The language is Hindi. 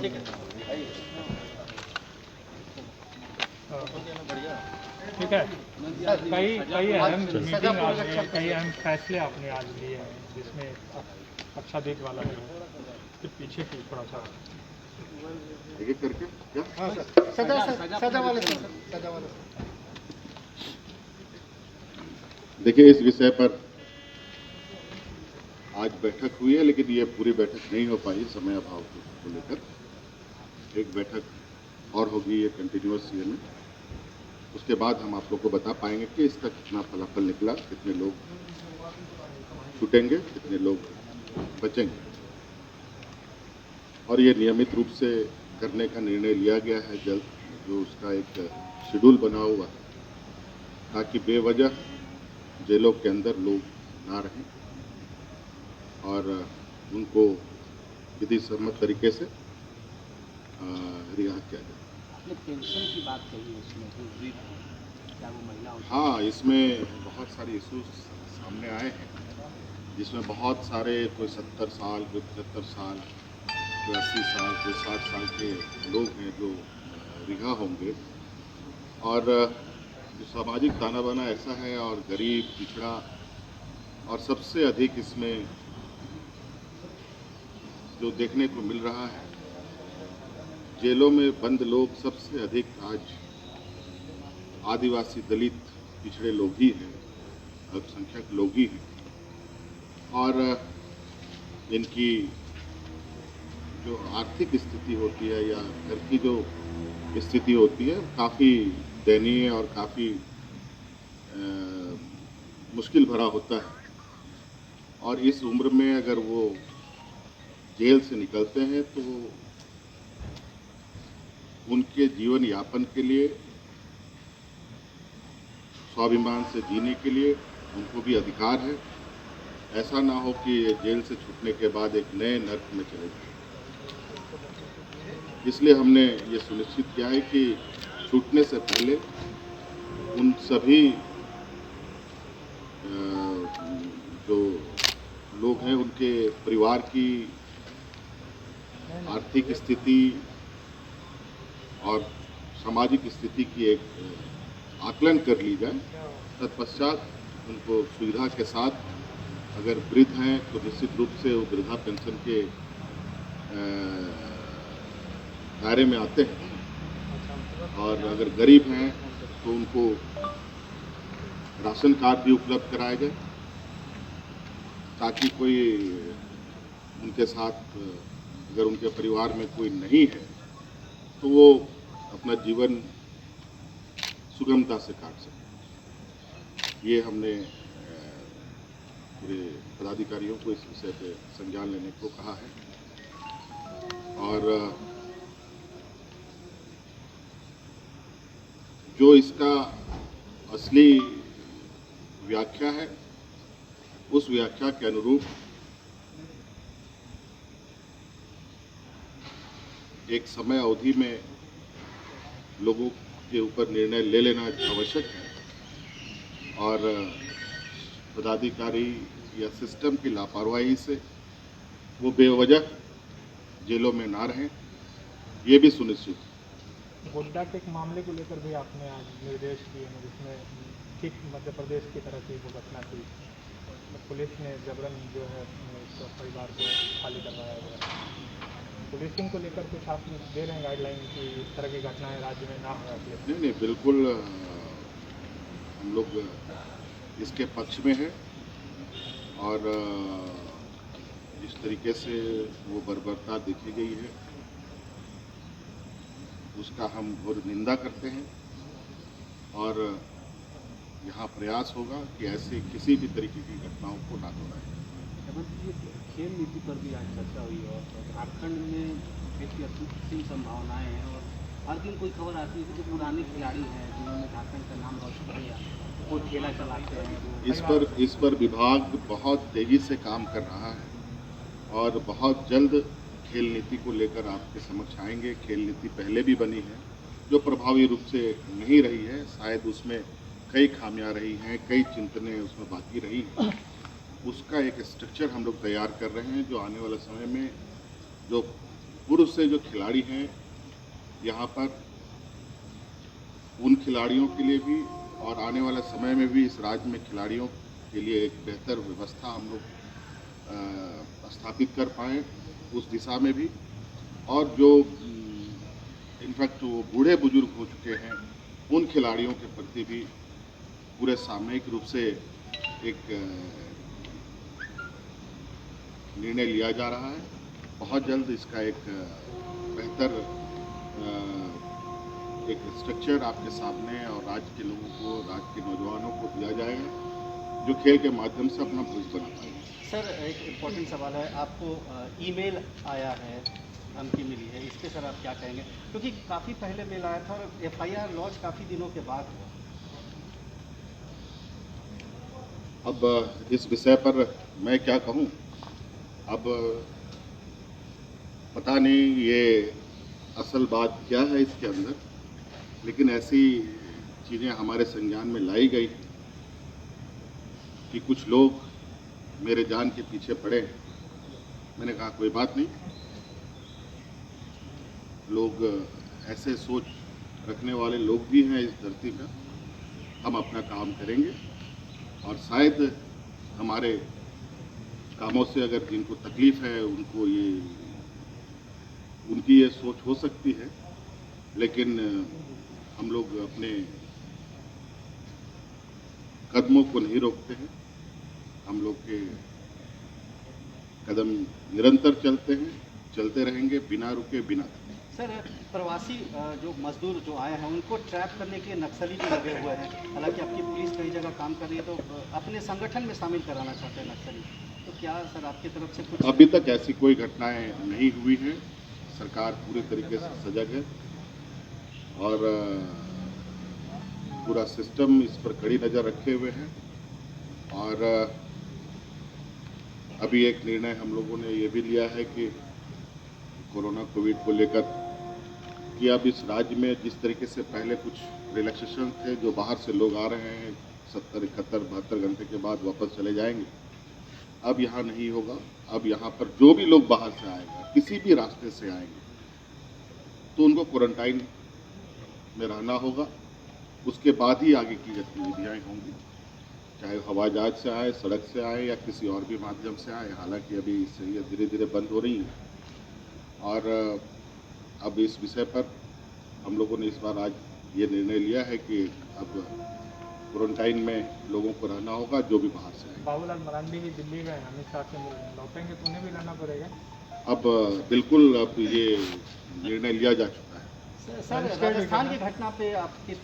ठीक है ठीक है। कई कई अहम मीटिंग आपने, कई अहम फैसले आपने आज लिए हैं, जिसमें अच्छा देख वाला जो है फिर पीछे की थोड़ा सा एक एक करके क्या? हाँ सर, सजा वाले सजा वाले। देखिए, इस विषय पर आज बैठक हुई है, लेकिन ये पूरी बैठक नहीं हो पाई समय अभाव को लेकर। एक बैठक और होगी ये कंटिन्यूअस ईयर में, उसके बाद हम आप लोग को बता पाएंगे कि इसका कितना फलाफल निकला, कितने लोग छूटेंगे, कितने लोग बचेंगे। और ये नियमित रूप से करने का निर्णय लिया गया है जल्द, जो उसका एक शेड्यूल बना हुआ है, ताकि बेवजह जेलों के अंदर लोग ना रहें और उनको विधि सम्मत तरीके से रिहा किया जाए। आपने पेंशन की बात कही है, इसमें क्या वो महिला? हाँ, इसमें बहुत सारे इश्यूज सामने आए हैं, जिसमें बहुत सारे, कोई 70 साल, कोई 75 साल, कोई 80 साल, कोई 60 साल के लोग हैं जो रिहा होंगे। और जो सामाजिक ताना बाना ऐसा है, और गरीब, पिछड़ा, और सबसे अधिक इसमें जो देखने को मिल रहा है, जेलों में बंद लोग सबसे अधिक आज आदिवासी, दलित, पिछड़े लोग ही हैं, अल्पसंख्यक लोग ही हैं। और इनकी जो आर्थिक स्थिति होती है या घर की जो स्थिति होती है, काफ़ी दयनीय और काफ़ी मुश्किल भरा होता है। और इस उम्र में अगर वो जेल से निकलते हैं तो उनके जीवन यापन के लिए, स्वाभिमान से जीने के लिए उनको भी अधिकार है। ऐसा ना हो कि जेल से छूटने के बाद एक नए नर्क में चले जाए। इसलिए हमने ये सुनिश्चित किया है कि छूटने से पहले उन सभी जो लोग हैं, उनके परिवार की आर्थिक स्थिति और सामाजिक स्थिति की एक आकलन कर ली जाए। तत्पश्चात उनको सुविधा के साथ, अगर वृद्ध हैं तो निश्चित रूप से वो वृद्धा पेंशन के दायरे में आते हैं, और अगर गरीब हैं तो उनको राशन कार्ड भी उपलब्ध कराया जाए, ताकि कोई उनके साथ, अगर उनके परिवार में कोई नहीं है तो वो अपना जीवन सुगमता से काट सके। ये हमने पूरे पदाधिकारियों को इस विषय पे संज्ञान लेने को कहा है। और जो इसका असली व्याख्या है, उस व्याख्या के अनुरूप एक समय अवधि में लोगों के ऊपर निर्णय ले लेना आवश्यक है। और पदाधिकारी या सिस्टम की लापरवाही से वो बेवजह जेलों में ना रहें, ये भी सुनिश्चित। गोड्डा के एक मामले को लेकर भी आपने आज निर्देश दिए हैं, जिसमें ठीक मध्य प्रदेश की तरह की वो घटना थी, तो पुलिस ने जबरन जो है इस परिवार को खाली करवाया गया। पुलिसिंग को लेकर कुछ आप दे रहे हैं गाइडलाइन कि इस तरह की घटनाएं राज्य में ना हो? नहीं, बिल्कुल हम लोग इसके पक्ष में हैं। और जिस तरीके से वो बर्बरता देखी गई है, उसका हम घोर निंदा करते हैं। और यहाँ प्रयास होगा कि ऐसे किसी भी तरीके की घटनाओं को ना दोहराएं। खेल नीति पर भी आज चर्चा हुई और झारखंड में काफ़ी असीम संभावनाएं हैं, और हर दिन कोई खबर आती है कि जो पुराने खिलाड़ी हैं जिन्होंने झारखंड का नाम रोशन किया, वो खेला चलाते हैं। इस पर विभाग बहुत तेजी से काम कर रहा है और बहुत जल्द खेल नीति को लेकर आपके समक्ष आएंगे। खेल नीति पहले भी बनी है, जो प्रभावी रूप से नहीं रही है। शायद उसमें कई खामियां रही हैं, कई चिंतनें उसमें बाकी रही हैं। उसका एक स्ट्रक्चर हम लोग तैयार कर रहे हैं, जो आने वाले समय में जो पूर्व से जो खिलाड़ी हैं यहाँ पर, उन खिलाड़ियों के लिए भी और आने वाले समय में भी इस राज्य में खिलाड़ियों के लिए एक बेहतर व्यवस्था हम लोग स्थापित कर पाएँ उस दिशा में भी। और जो इनफैक्ट वो बूढ़े बुजुर्ग हो चुके हैं उन खिलाड़ियों के प्रति भी पूरे सामूहिक रूप से एक निर्णय लिया जा रहा है। बहुत जल्द इसका एक बेहतर एक स्ट्रक्चर आपके सामने और राज्य के लोगों को, राज्य के नौजवानों को दिया जाएगा जो खेल के माध्यम से अपना भविष्य बना पाएंगे। सर एक इम्पोर्टेंट सवाल है, आपको ईमेल आया है, धमकी मिली है, इस पे सर आप क्या कहेंगे? क्योंकि काफ़ी पहले मेल आया था और FIR लॉन्च काफ़ी दिनों के बाद हुआ। अब इस विषय पर मैं क्या कहूँ, अब पता नहीं ये असल बात क्या है इसके अंदर, लेकिन ऐसी चीज़ें हमारे संज्ञान में लाई गई कि कुछ लोग मेरे जान के पीछे पड़े। मैंने कहा कोई बात नहीं, लोग ऐसे सोच रखने वाले लोग भी हैं इस धरती पर, हम अपना काम करेंगे और शायद हमारे कामों से अगर जिनको तकलीफ है उनको उनकी ये सोच हो सकती है, लेकिन हम लोग अपने कदमों को नहीं रोकते हैं। हम लोग के कदम निरंतर चलते हैं, चलते रहेंगे बिना रुके बिना थके। सर प्रवासी जो मजदूर जो आए हैं उनको ट्रैप करने के लिए नक्सली भी लगे हुए हैं। हालांकि आपकी पुलिस कई जगह काम कर रही है, तो अपने संगठन में शामिल कराना चाहते हैं नक्सली, तो क्या सर आपकी तरफ से कुछ? अभी तक ऐसी कोई घटनाएं नहीं हुई हैं। सरकार पूरी तरीके से सजग है और पूरा सिस्टम इस पर कड़ी नज़र रखे हुए हैं। और अभी एक निर्णय हम लोगों ने ये भी लिया है कि कोरोना कोविड को लेकर कि अब इस राज्य में जिस तरीके से पहले कुछ रिलैक्सेशन थे, जो बाहर से लोग आ रहे हैं 70, 71, 72 घंटे के बाद वापस चले जाएंगे, अब यहाँ नहीं होगा। अब यहाँ पर जो भी लोग बाहर से आएगा, किसी भी रास्ते से आएंगे, तो उनको क्वारंटाइन में रहना होगा। उसके बाद ही आगे की गतिविधियाँ होंगी, चाहे हवाई जहाज से आए, सड़क से आए या किसी और भी माध्यम से आए। हालांकि अभी इससे ये धीरे धीरे बंद हो रही है और अब इस विषय पर हम लोगों ने इस बार आज ये निर्णय लिया है कि अब क्वारंटाइन में लोगों को रहना होगा जो भी बाहर से आए। बाबूलाल मरांडी भी दिल्ली गए, अमित शाह से मिलने लौटेंगे तो उन्हें भी रहना पड़ेगा। अब बिल्कुल अब ये निर्णय लिया जा चुका है। सर राजस्थान की घटना पे आप किस